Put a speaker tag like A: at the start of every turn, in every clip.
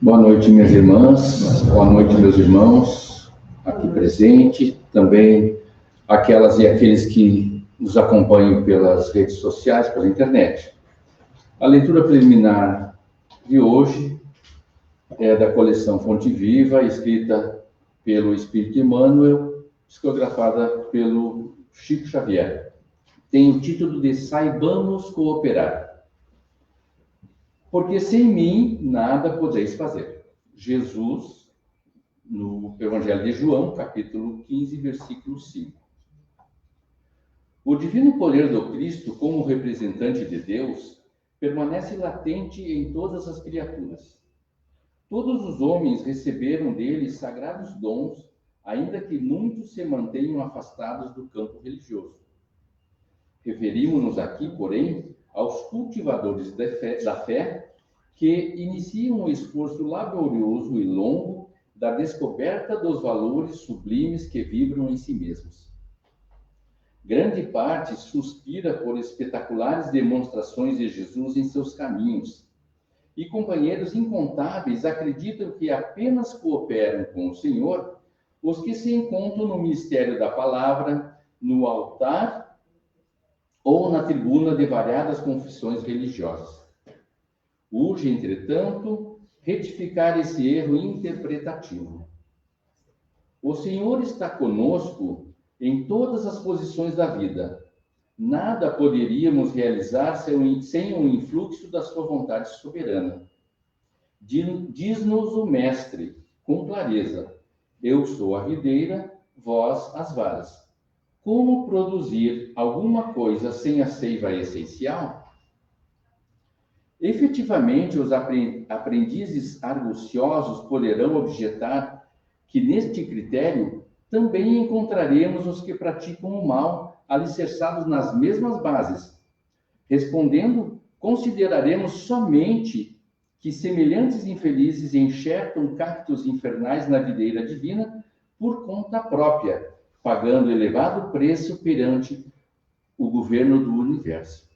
A: Boa noite, minhas irmãs, boa noite, meus irmãos, aqui presente, também aquelas e aqueles que nos acompanham pelas redes sociais, pela internet. A leitura preliminar de hoje é da coleção Fonte Viva, escrita pelo Espírito Emmanuel, psicografada pelo Chico Xavier. Tem o título de Saibamos Cooperar. Porque sem mim nada podeis fazer. Jesus, no Evangelho de João, capítulo 15, versículo 5. O divino poder do Cristo, como representante de Deus, permanece latente em todas as criaturas. Todos os homens receberam dele sagrados dons, ainda que muitos se mantenham afastados do campo religioso. Referimos-nos aqui, porém, aos cultivadores da fé que iniciam um esforço laborioso e longo da descoberta dos valores sublimes que vibram em si mesmos. Grande parte suspira por espetaculares demonstrações de Jesus em seus caminhos, e companheiros incontáveis acreditam que apenas cooperam com o Senhor os que se encontram no ministério da palavra, no altar ou na tribuna de variadas confissões religiosas. Urge, entretanto, retificar esse erro interpretativo. O Senhor está conosco em todas as posições da vida. Nada poderíamos realizar sem o influxo da sua vontade soberana. Diz-nos o Mestre, com clareza: eu sou a videira, vós as varas. Como produzir alguma coisa sem a seiva essencial? Efetivamente, os aprendizes arguciosos poderão objetar que neste critério também encontraremos os que praticam o mal, alicerçados nas mesmas bases. Respondendo, consideraremos somente que semelhantes infelizes enxertam cactos infernais na videira divina por conta própria, pagando elevado preço perante o governo do universo.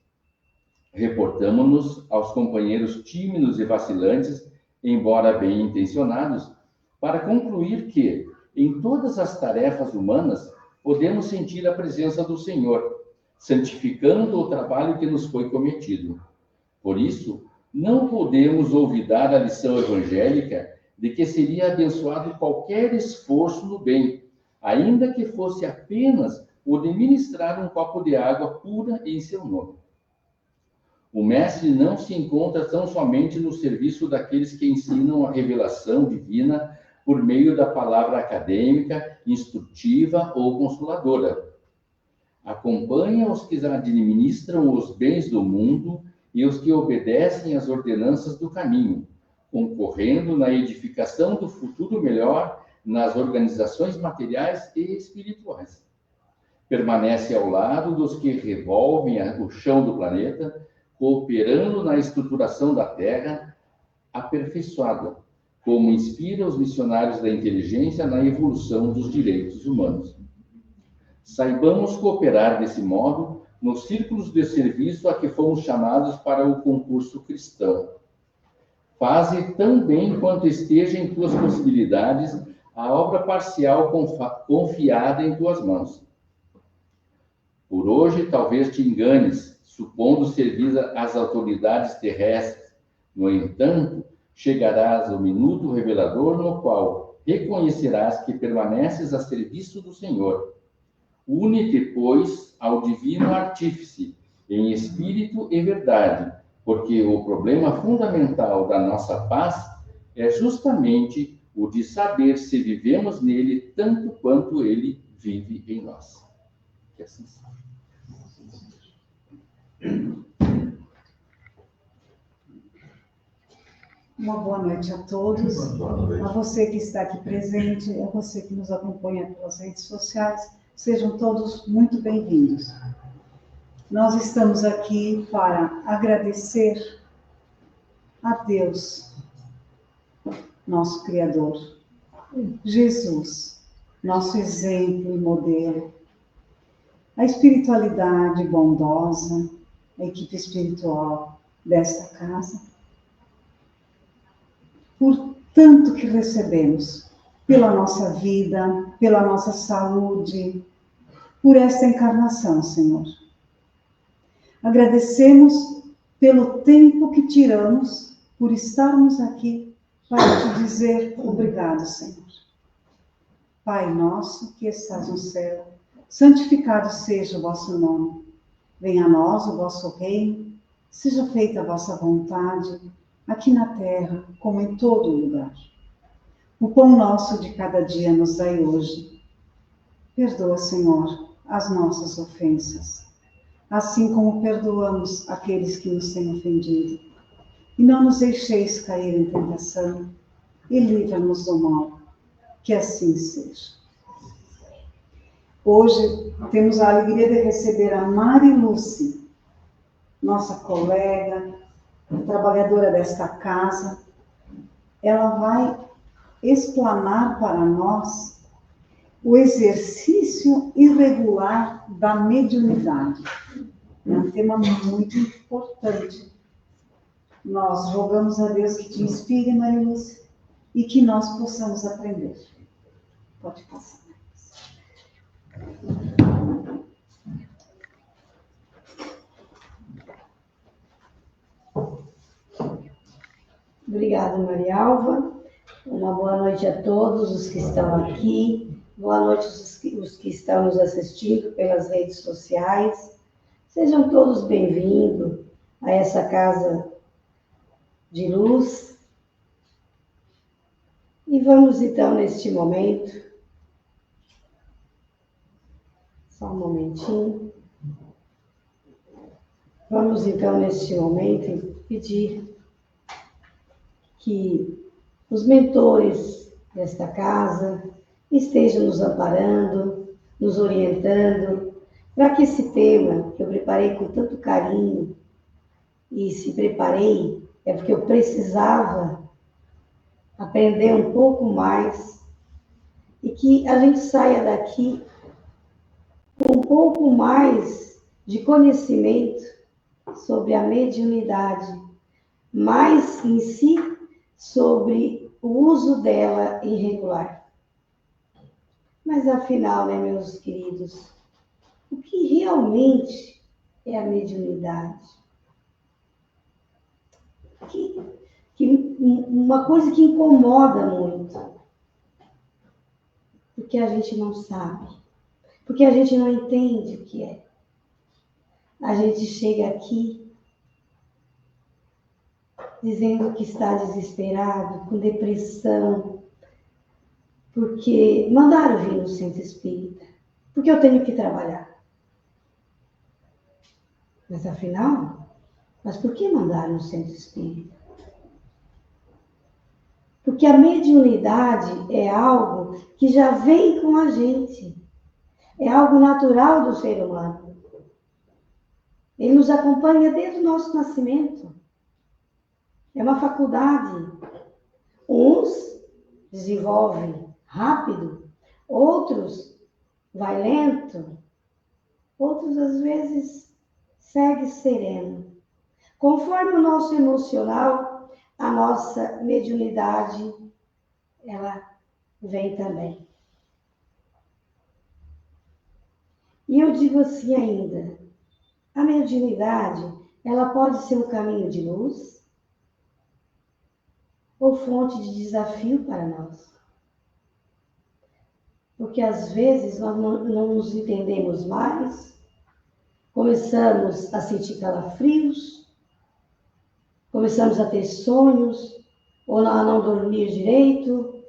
A: Reportamo-nos aos companheiros tímidos e vacilantes, embora bem intencionados, para concluir que, em todas as tarefas humanas, podemos sentir a presença do Senhor, santificando o trabalho que nos foi cometido. Por isso, não podemos olvidar a lição evangélica de que seria abençoado qualquer esforço no bem, ainda que fosse apenas o de ministrar um copo de água pura em seu nome. O Mestre não se encontra tão somente no serviço daqueles que ensinam a revelação divina por meio da palavra acadêmica, instrutiva ou consoladora. Acompanha os que administram os bens do mundo e os que obedecem às ordenanças do caminho, concorrendo na edificação do futuro melhor nas organizações materiais e espirituais. Permanece ao lado dos que revolvem o chão do planeta, cooperando na estruturação da Terra aperfeiçoada, como inspira os missionários da inteligência na evolução dos direitos humanos. Saibamos cooperar desse modo nos círculos de serviço a que fomos chamados para o concurso cristão. Faze tão bem quanto esteja em tuas possibilidades a obra parcial confiada em tuas mãos. Por hoje, talvez te enganes, supondo servir às autoridades terrestres. No entanto, chegarás ao minuto revelador no qual reconhecerás que permaneces a serviço do Senhor. Une-te, pois, ao divino artífice, em espírito e verdade, porque o problema fundamental da nossa paz é justamente o de saber se vivemos nele tanto quanto ele vive em nós. Que assim seja.
B: Uma boa noite a todos, a você que está aqui presente, a você que nos acompanha pelas redes sociais, sejam todos muito bem-vindos. Nós estamos aqui para agradecer a Deus, nosso Criador, Jesus, nosso exemplo e modelo, a espiritualidade bondosa, a equipe espiritual desta casa, por tanto que recebemos, pela nossa vida, pela nossa saúde, por esta encarnação, Senhor. Agradecemos pelo tempo que tiramos por estarmos aqui para te dizer obrigado, Senhor. Pai nosso que estás no céu, santificado seja o vosso nome. Venha a nós o vosso reino, seja feita a vossa vontade, aqui na terra como em todo lugar. O pão nosso de cada dia nos dai hoje. Perdoa, Senhor, as nossas ofensas, assim como perdoamos aqueles que nos têm ofendido. E não nos deixeis cair em tentação, e livra-nos do mal, que assim seja. Hoje temos a alegria de receber a Mari Lúcia, nossa colega, trabalhadora desta casa. Ela vai explanar para nós o exercício irregular da mediunidade. É um tema muito importante. Nós rogamos a Deus que te inspire, Maria Lúcia, e que nós possamos aprender. Pode passar.
C: Obrigada, Maria Alva. Uma boa noite a todos os que estão aqui. Boa noite os que estão nos assistindo pelas redes sociais. Sejam todos bem-vindos a essa casa de luz. E vamos então neste momento, só um momentinho. Vamos então neste momento pedir que os mentores desta casa estejam nos amparando, nos orientando, para que esse tema que eu preparei com tanto carinho, e se preparei é porque eu precisava aprender um pouco mais, e que a gente saia daqui com um pouco mais de conhecimento sobre a mediunidade, mais em si sobre o uso dela irregular. Mas afinal, né, meus queridos, o que realmente é a mediunidade? Uma coisa que incomoda muito, porque a gente não sabe, porque a gente não entende o que é. A gente chega aqui dizendo que está desesperado, com depressão, porque mandaram vir no centro espírita, porque eu tenho que trabalhar. Mas afinal, por que mandaram no centro espírita? Porque a mediunidade é algo que já vem com a gente, é algo natural do ser humano. Ele nos acompanha desde o nosso nascimento. É uma faculdade. Uns desenvolvem rápido, outros vai lento, outros às vezes segue sereno. Conforme o nosso emocional, a nossa mediunidade, ela vem também. E eu digo assim ainda, a mediunidade, ela pode ser um caminho de luz, ou fonte de desafio para nós. Porque às vezes nós não nos entendemos mais, começamos a sentir calafrios, começamos a ter sonhos, ou a não dormir direito,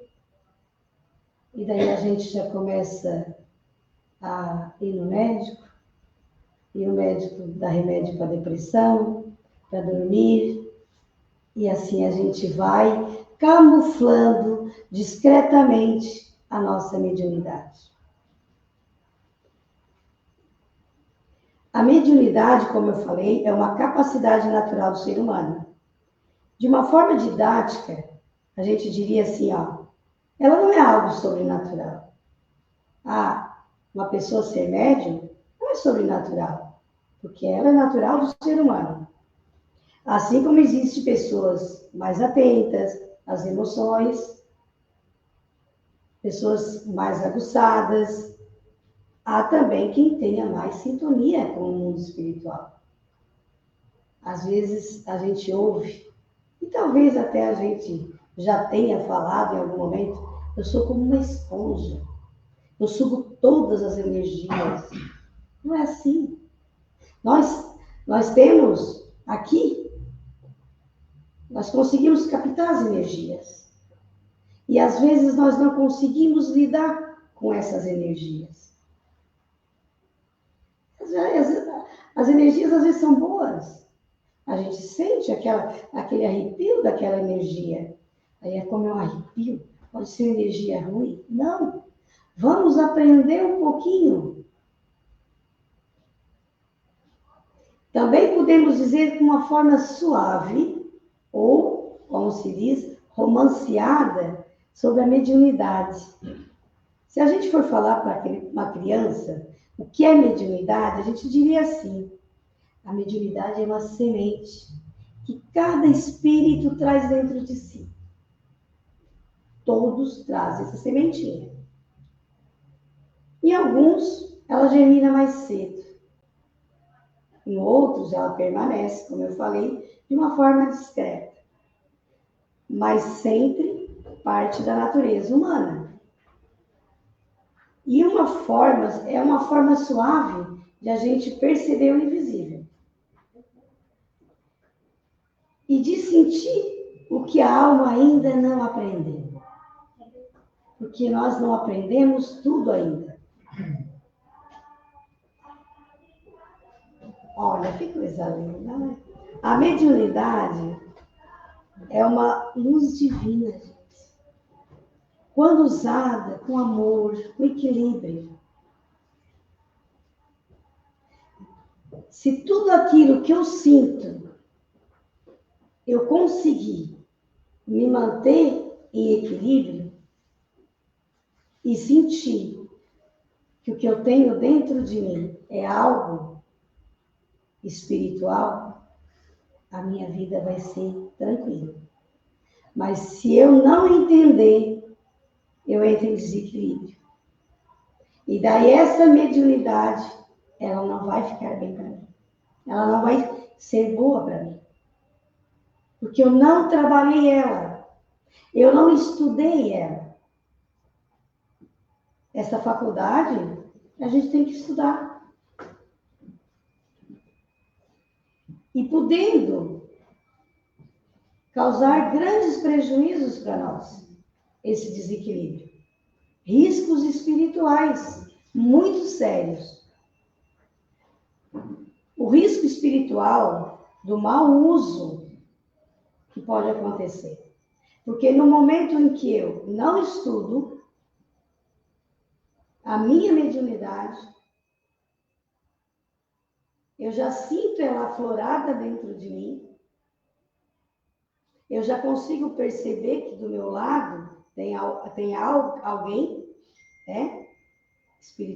C: e daí a gente já começa a ir no médico, e o médico dá remédio para depressão, para dormir, e assim a gente vai camuflando discretamente a nossa mediunidade. A mediunidade, como eu falei, é uma capacidade natural do ser humano. De uma forma didática, a gente diria assim, ela não é algo sobrenatural. Uma pessoa ser médium não é sobrenatural. porque ela é natural do ser humano. Assim como existem pessoas mais atentas às emoções, pessoas mais aguçadas, há também quem tenha mais sintonia com o mundo espiritual. Às vezes a gente ouve, e talvez até a gente já tenha falado em algum momento, eu sou como uma esponja, eu sugo todas as energias. Não é assim. Nós temos aqui, nós conseguimos captar as energias. E às vezes nós não conseguimos lidar com essas energias. As energias às vezes são boas. A gente sente aquele arrepio daquela energia. Aí é como é um arrepio. Pode ser energia ruim? Não. Vamos aprender um pouquinho. Também podemos dizer com uma forma suave, ou, como se diz, romanceada, sobre a mediunidade. Se a gente for falar para uma criança o que é mediunidade, a gente diria assim: a mediunidade é uma semente que cada espírito traz dentro de si. Todos trazem essa sementinha. Em alguns, ela germina mais cedo. Em outros, ela permanece, como eu falei, de uma forma discreta. Mas sempre parte da natureza humana. E é uma forma suave de a gente perceber o invisível. E de sentir o que a alma ainda não aprendeu. Porque nós não aprendemos tudo ainda. Olha, que coisa linda, né? A mediunidade é uma luz divina, gente. Quando usada com amor, com equilíbrio. Se tudo aquilo que eu sinto, eu conseguir me manter em equilíbrio e sentir que o que eu tenho dentro de mim é algo espiritual, a minha vida vai ser tranquila. Mas se eu não entender, eu entro em desequilíbrio. E daí essa mediunidade, ela não vai ficar bem para mim. Ela não vai ser boa para mim. Porque eu não trabalhei ela. Eu não estudei ela. Essa faculdade, a gente tem que estudar. E podendo causar grandes prejuízos para nós, esse desequilíbrio. Riscos espirituais muito sérios. O risco espiritual do mau uso que pode acontecer. Porque no momento em que eu não estudo a minha mediunidade, eu já sinto ela aflorada dentro de mim, eu já consigo perceber que do meu lado tem alguém, né?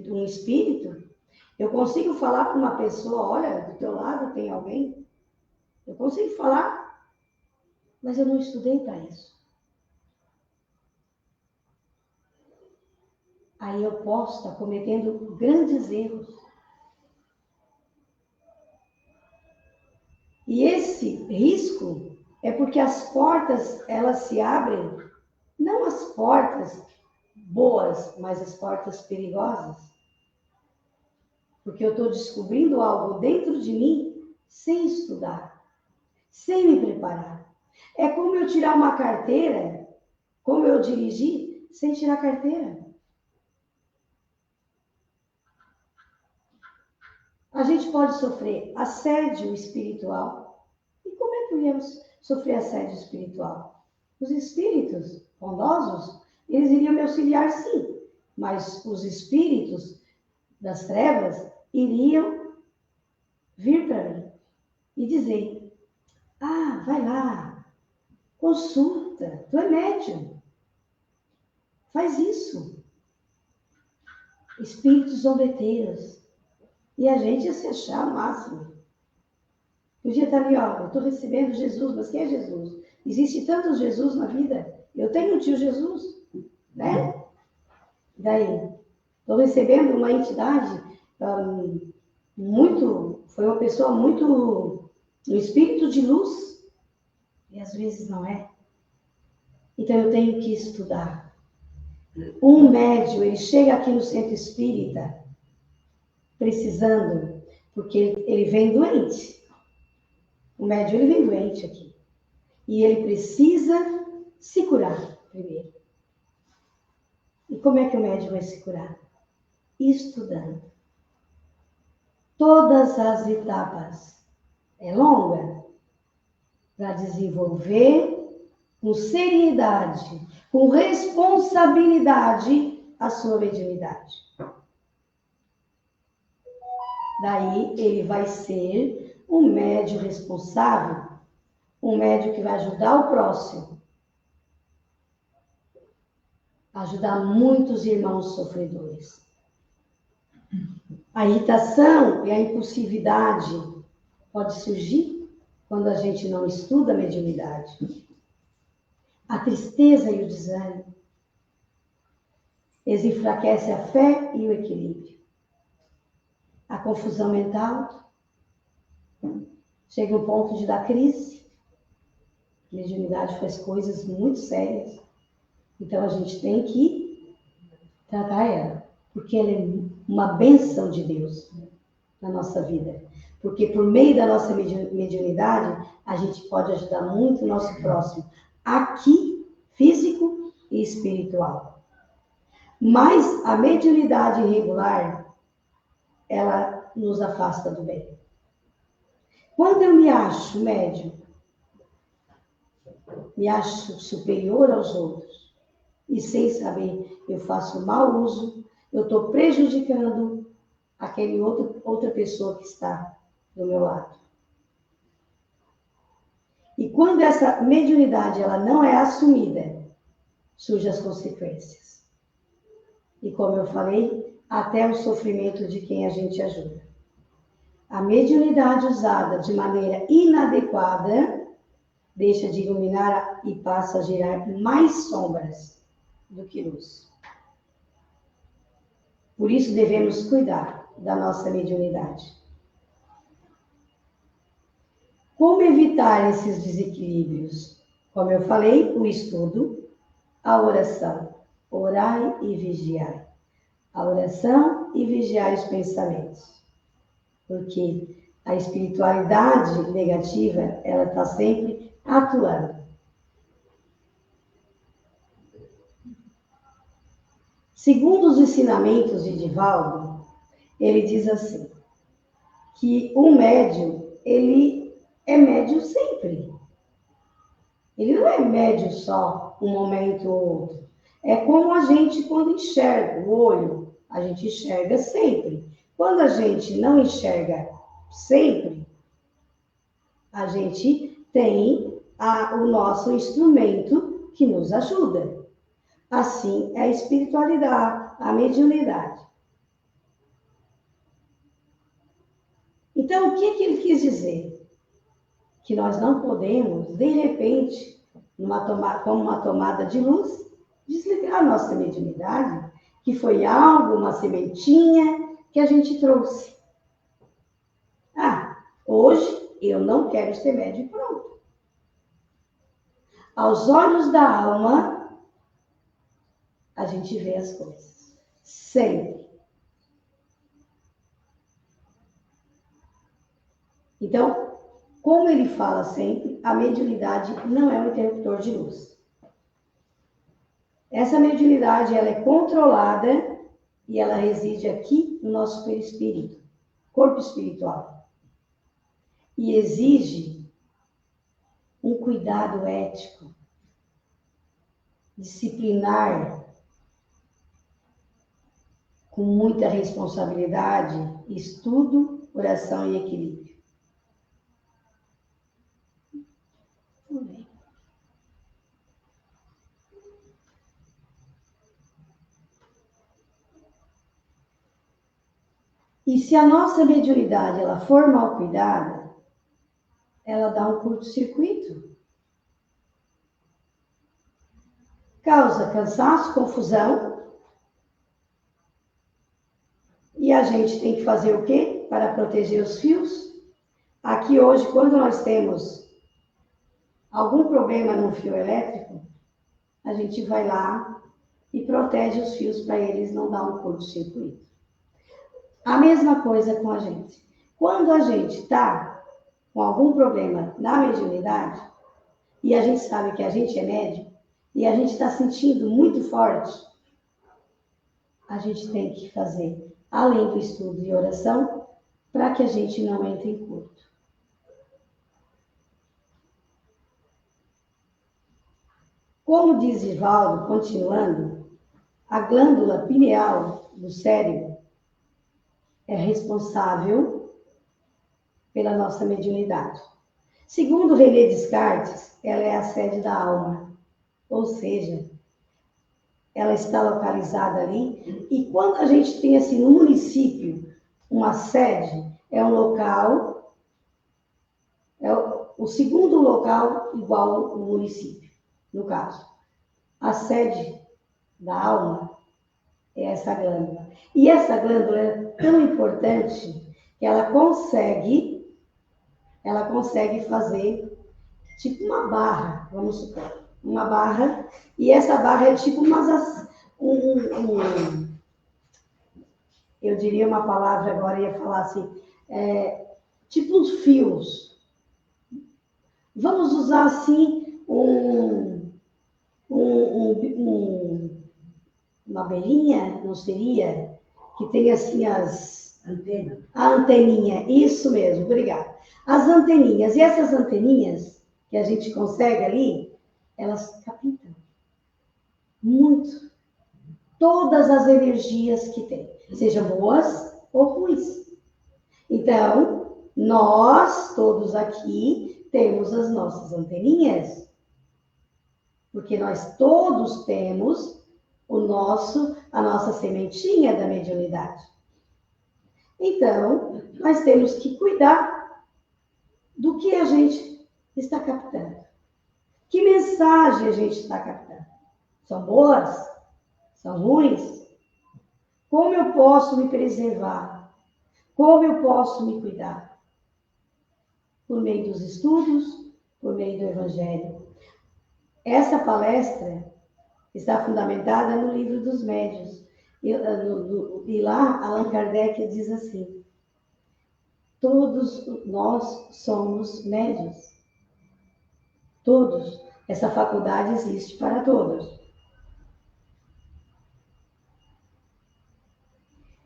C: Um espírito. Eu consigo falar para uma pessoa: olha, do teu lado tem alguém. Eu consigo falar, mas eu não estudei para isso. Aí eu posso estar cometendo grandes erros. E esse risco é porque as portas, elas se abrem, não as portas boas, mas as portas perigosas. Porque eu estou descobrindo algo dentro de mim sem estudar, sem me preparar. É como eu tirar uma carteira, como eu dirigir, sem tirar carteira. A gente pode sofrer assédio espiritual. E como é que iremos sofrer assédio espiritual? Os espíritos bondosos, eles iriam me auxiliar, sim. Mas os espíritos das trevas iriam vir para mim e dizer: ah, vai lá, consulta, tu é médium. Faz isso. Espíritos zombeteiros. E a gente ia se achar o máximo. Podia estar ali, ó, eu estou recebendo Jesus, mas quem é Jesus? Existe tantos Jesus na vida. Eu tenho um tio Jesus, né? Daí, estou recebendo uma entidade foi uma pessoa muito, um espírito de luz, e às vezes não é. Então eu tenho que estudar. Um médium, ele chega aqui no centro espírita, precisando, porque ele vem doente. O médium, ele vem doente aqui. E ele precisa se curar primeiro. E como é que o médium vai se curar? Estudando. Todas as etapas. É longa. Para desenvolver com seriedade, com responsabilidade a sua mediunidade. Daí ele vai ser um médium responsável, um médium que vai ajudar o próximo, ajudar muitos irmãos sofredores. A irritação e a impulsividade pode surgir quando a gente não estuda a mediunidade. A tristeza e o desânimo. Eles enfraquecem a fé e o equilíbrio. A confusão mental. Chega um ponto de dar crise. A mediunidade faz coisas muito sérias. Então a gente tem que tratar ela. Porque ela é uma bênção de Deus na nossa vida. Porque por meio da nossa mediunidade, a gente pode ajudar muito o nosso próximo. Aqui, físico e espiritual. Mas a mediunidade irregular, ela nos afasta do bem. Quando eu me acho médium, me acho superior aos outros, e sem saber, eu faço mau uso, eu estou prejudicando outra pessoa que está do meu lado. E quando essa mediunidade ela não é assumida, surgem as consequências. E como eu falei, até o sofrimento de quem a gente ajuda. A mediunidade usada de maneira inadequada deixa de iluminar e passa a gerar mais sombras do que luz. Por isso devemos cuidar da nossa mediunidade. Como evitar esses desequilíbrios? Como eu falei, o estudo, a oração. Orai e vigiai. A oração e vigiar os pensamentos. Porque a espiritualidade negativa, ela está sempre atuando. Segundo os ensinamentos de Divaldo, ele diz assim, que o médium, ele é médium sempre. Ele não é médium só um momento ou outro. É como a gente quando enxerga o olho, a gente enxerga sempre. Quando a gente não enxerga sempre, a gente tem o nosso instrumento que nos ajuda. Assim é a espiritualidade, a mediunidade. Então, o que ele quis dizer? Que nós não podemos, de repente, como uma tomada de luz, desligar a nossa mediunidade, que foi algo, uma sementinha que a gente trouxe. Hoje eu não quero ser médium, pronto. Aos olhos da alma, a gente vê as coisas. Sempre. Então, como ele fala sempre, a mediunidade não é um interruptor de luz. Essa mediunidade, ela é controlada e ela reside aqui no nosso perispírito, corpo espiritual. E exige um cuidado ético, disciplinar, com muita responsabilidade, estudo, oração e equilíbrio. Tudo bem. E se a nossa mediunidade ela for mal cuidada, ela dá um curto-circuito. Causa cansaço, confusão. E a gente tem que fazer o quê para proteger os fios? Aqui hoje, quando nós temos algum problema no fio elétrico, a gente vai lá e protege os fios para eles não dar um curto-circuito. A mesma coisa com a gente. Quando a gente está com algum problema na mediunidade, e a gente sabe que a gente é médium, e a gente está sentindo muito forte, a gente tem que fazer, além do estudo e oração, para que a gente não entre em curto. Como diz Divaldo, continuando, a glândula pineal do cérebro é responsável pela nossa mediunidade. Segundo René Descartes, ela é a sede da alma, ou seja, ela está localizada ali. E quando a gente tem assim no município uma sede, é um local, é o segundo local igual ao município, no caso. A sede da alma é essa glândula. E essa glândula é tão importante que ela consegue fazer tipo uma barra, vamos supor, uma barra, e essa barra é tipo eu diria uma palavra agora, ia falar assim, tipo uns fios. Vamos usar assim uma abelhinha, não seria? Que tem assim as...
B: Antena.
C: A anteninha, isso mesmo, obrigada. As anteninhas, e essas anteninhas que a gente consegue ali, elas captam muito todas as energias que tem, sejam boas ou ruins. Então, nós todos aqui temos as nossas anteninhas, porque nós todos temos a nossa sementinha da mediunidade. Então, nós temos que cuidar do que a gente está captando. Que mensagem a gente está captando? São boas? São ruins? Como eu posso me preservar? Como eu posso me cuidar? Por meio dos estudos, por meio do Evangelho. Essa palestra está fundamentada no Livro dos Médiuns. E lá, Allan Kardec diz assim: todos nós somos médiuns. Todos. Essa faculdade existe para todos.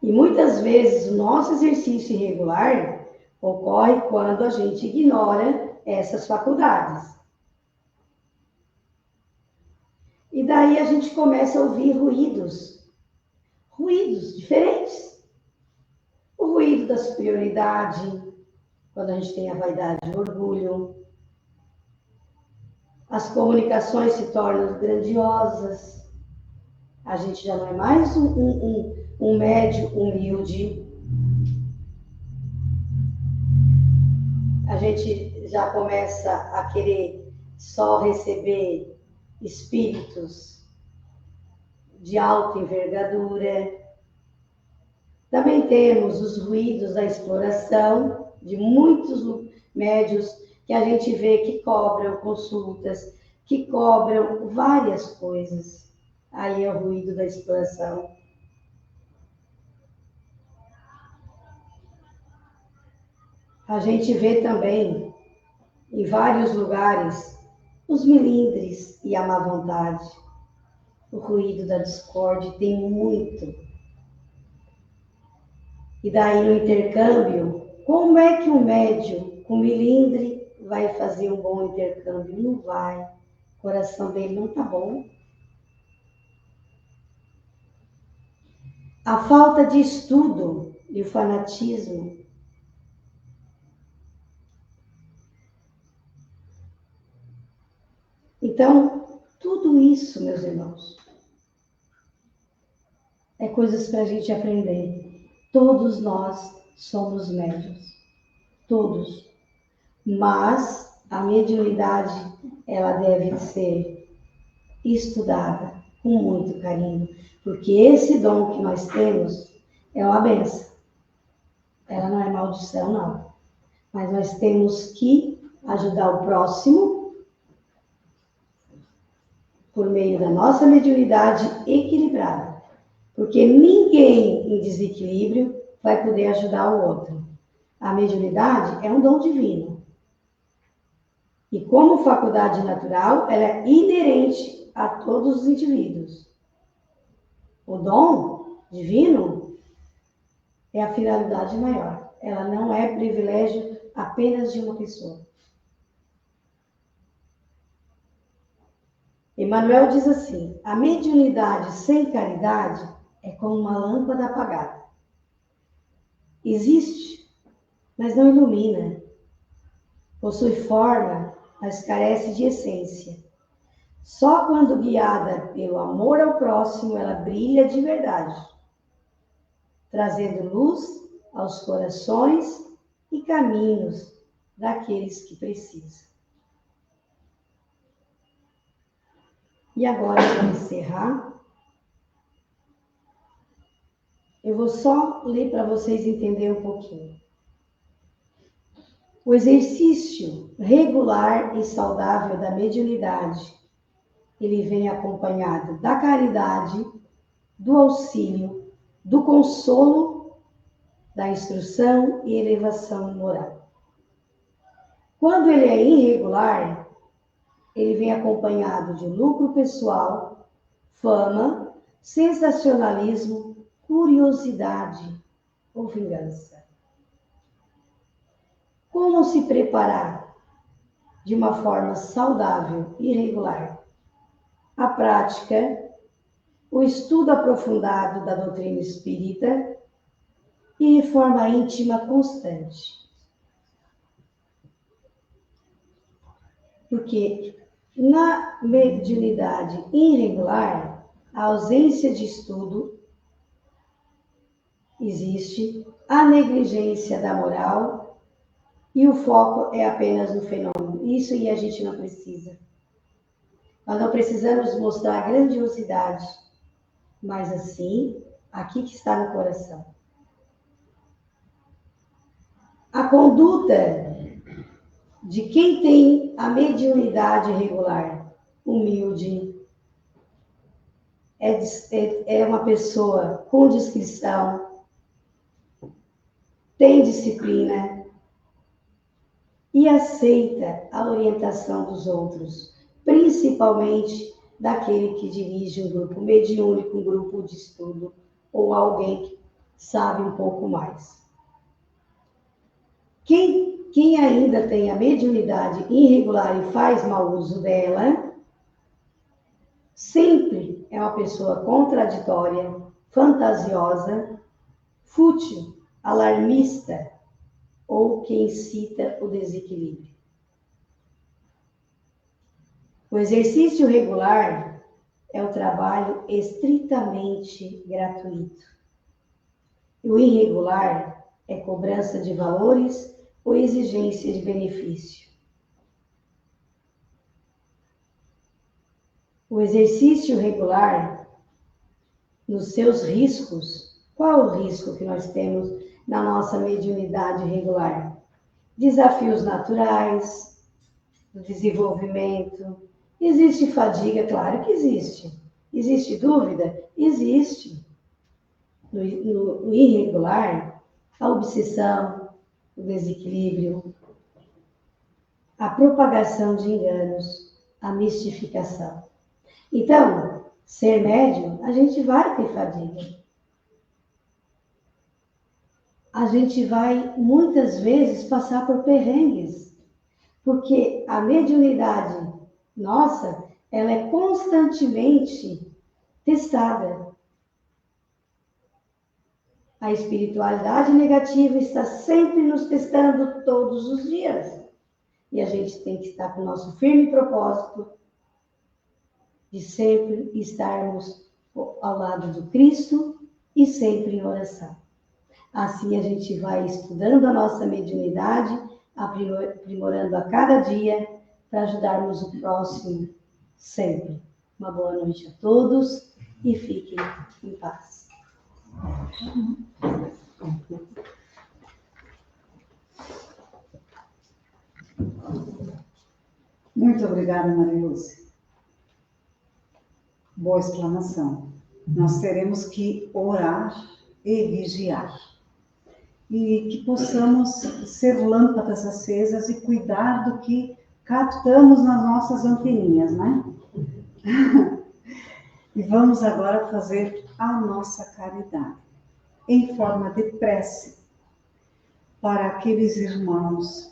C: E muitas vezes o nosso exercício irregular ocorre quando a gente ignora essas faculdades. E daí a gente começa a ouvir ruídos diferentes. O ruído da superioridade, quando a gente tem a vaidade e o orgulho. As comunicações se tornam grandiosas. A gente já não é mais um médium humilde. A gente já começa a querer só receber espíritos de alta envergadura. Também temos os ruídos da exploração de muitos médiuns que a gente vê que cobram consultas, que cobram várias coisas. Aí é o ruído da exploração. A gente vê também, em vários lugares, os melindres e a má vontade. O ruído da discórdia tem muito. E daí no intercâmbio, como é que um médium com melindre vai fazer um bom intercâmbio? Não vai. O coração dele não está bom. A falta de estudo e o fanatismo. Então, tudo isso, meus irmãos, é coisas para a gente aprender. Todos nós somos médiuns, todos. Mas a mediunidade, ela deve ser estudada com muito carinho, porque esse dom que nós temos é uma benção. Ela não é maldição, não. Mas nós temos que ajudar o próximo por meio da nossa mediunidade equilibrada. Porque ninguém em desequilíbrio vai poder ajudar o outro. A mediunidade é um dom divino. E como faculdade natural, ela é inerente a todos os indivíduos. O dom divino é a finalidade maior. Ela não é privilégio apenas de uma pessoa. Emmanuel diz assim: a mediunidade sem caridade é como uma lâmpada apagada. Existe, mas não ilumina. Possui forma, mas carece de essência. Só quando guiada pelo amor ao próximo, ela brilha de verdade, trazendo luz aos corações e caminhos daqueles que precisam. E agora, para encerrar, eu vou só ler para vocês entenderem um pouquinho. O exercício regular e saudável da mediunidade, ele vem acompanhado da caridade, do auxílio, do consolo, da instrução e elevação moral. Quando ele é irregular, ele vem acompanhado de lucro pessoal, fama, sensacionalismo, curiosidade ou vingança. Como se preparar de uma forma saudável e regular? A prática, o estudo aprofundado da doutrina espírita e reforma íntima constante. Porque na mediunidade irregular, a ausência de estudo existe, a negligência da moral e o foco é apenas no fenômeno. Isso aí a gente não precisa. Nós não precisamos mostrar grandiosidade, mas assim, aqui que está no coração. A conduta de quem tem a mediunidade regular, humilde, é uma pessoa com discrição, tem disciplina e aceita a orientação dos outros, principalmente daquele que dirige um grupo mediúnico, um grupo de estudo, ou alguém que sabe um pouco mais. Quem ainda tem a mediunidade irregular e faz mau uso dela, sempre é uma pessoa contraditória, fantasiosa, fútil, alarmista ou que incita o desequilíbrio. O exercício regular é um trabalho estritamente gratuito. O irregular é cobrança de valores ou exigência de benefício. O exercício regular, nos seus riscos, qual o risco que nós temos na nossa mediunidade regular? Desafios naturais, do desenvolvimento. Existe fadiga? Claro que existe. Existe dúvida? Existe. No irregular, a obsessão, o desequilíbrio, a propagação de enganos, a mistificação. Então, ser médium, a gente vai ter fadiga. A gente vai, muitas vezes, passar por perrengues, porque a mediunidade nossa, ela é constantemente testada. A espiritualidade negativa está sempre nos testando todos os dias. E a gente tem que estar com o nosso firme propósito de sempre estarmos ao lado do Cristo e sempre em oração. Assim a gente vai estudando a nossa mediunidade, aprimorando a cada dia, para ajudarmos o próximo sempre. Uma boa noite a todos e fiquem em paz.
B: Muito obrigada, Maria Lúcia. Boa explanação. Nós teremos que orar e vigiar. E que possamos ser lâmpadas acesas e cuidar do que captamos nas nossas anteninhas, né? E vamos agora fazer a nossa caridade, em forma de prece, para aqueles irmãos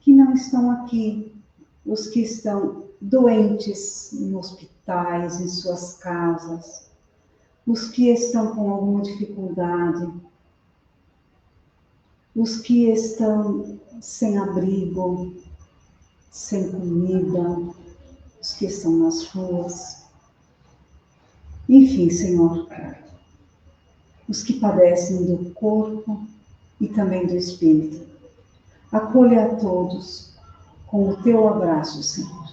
B: que não estão aqui, os que estão doentes em hospitais, em suas casas, os que estão com alguma dificuldade, os que estão sem abrigo, sem comida, os que estão nas ruas. Enfim, Senhor, os que padecem do corpo e também do espírito. Acolha a todos com o teu abraço, Senhor.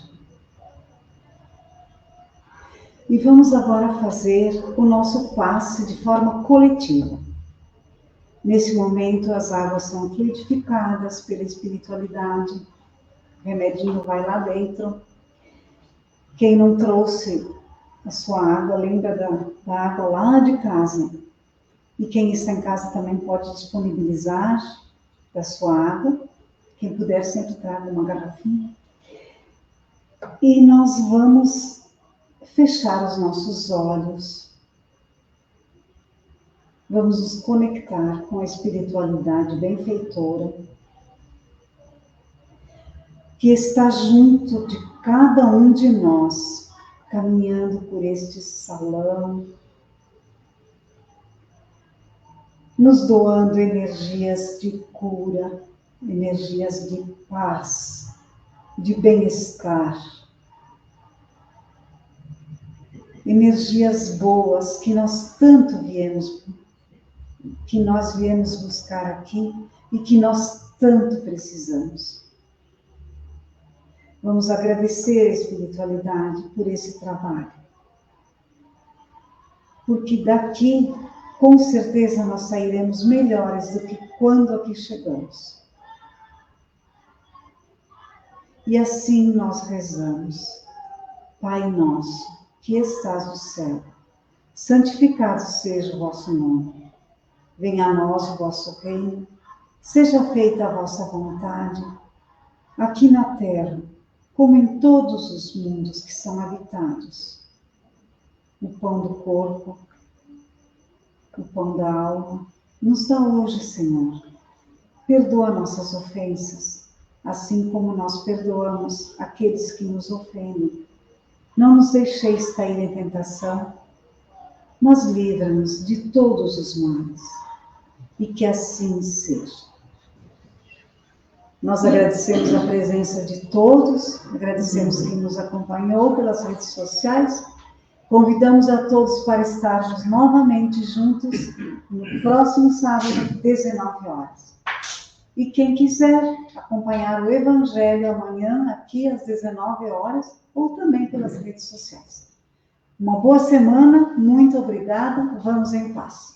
B: E vamos agora fazer o nosso passe de forma coletiva. Nesse momento, as águas são fluidificadas pela espiritualidade. O remedinho vai lá dentro. Quem não trouxe a sua água, lembra da água lá de casa. E quem está em casa também pode disponibilizar da sua água. Quem puder, sempre traga uma garrafinha. E nós vamos fechar os nossos olhos. Vamos nos conectar com a espiritualidade benfeitora, que está junto de cada um de nós, caminhando por este salão, nos doando energias de cura, energias de paz, de bem-estar, energias boas que nós tanto viemos buscar aqui e que nós tanto precisamos. Vamos agradecer a espiritualidade por esse trabalho, porque daqui, com certeza, nós sairemos melhores do que quando aqui chegamos. E assim nós rezamos. Pai nosso, que estás no céu, santificado seja o vosso nome. Venha a nós o vosso reino, seja feita a vossa vontade, aqui na terra, como em todos os mundos que são habitados. O pão do corpo, o pão da alma, nos dá hoje, Senhor. Perdoa nossas ofensas, assim como nós perdoamos aqueles que nos ofendem. Não nos deixeis cair em tentação, mas livra-nos de todos os males. E que assim seja. Nós agradecemos a presença de todos, agradecemos quem nos acompanhou pelas redes sociais, convidamos a todos para estarmos novamente juntos no próximo sábado, 19 horas. E quem quiser acompanhar o Evangelho amanhã, aqui às 19 horas, ou também pelas redes sociais. Uma boa semana, muito obrigada, vamos em paz.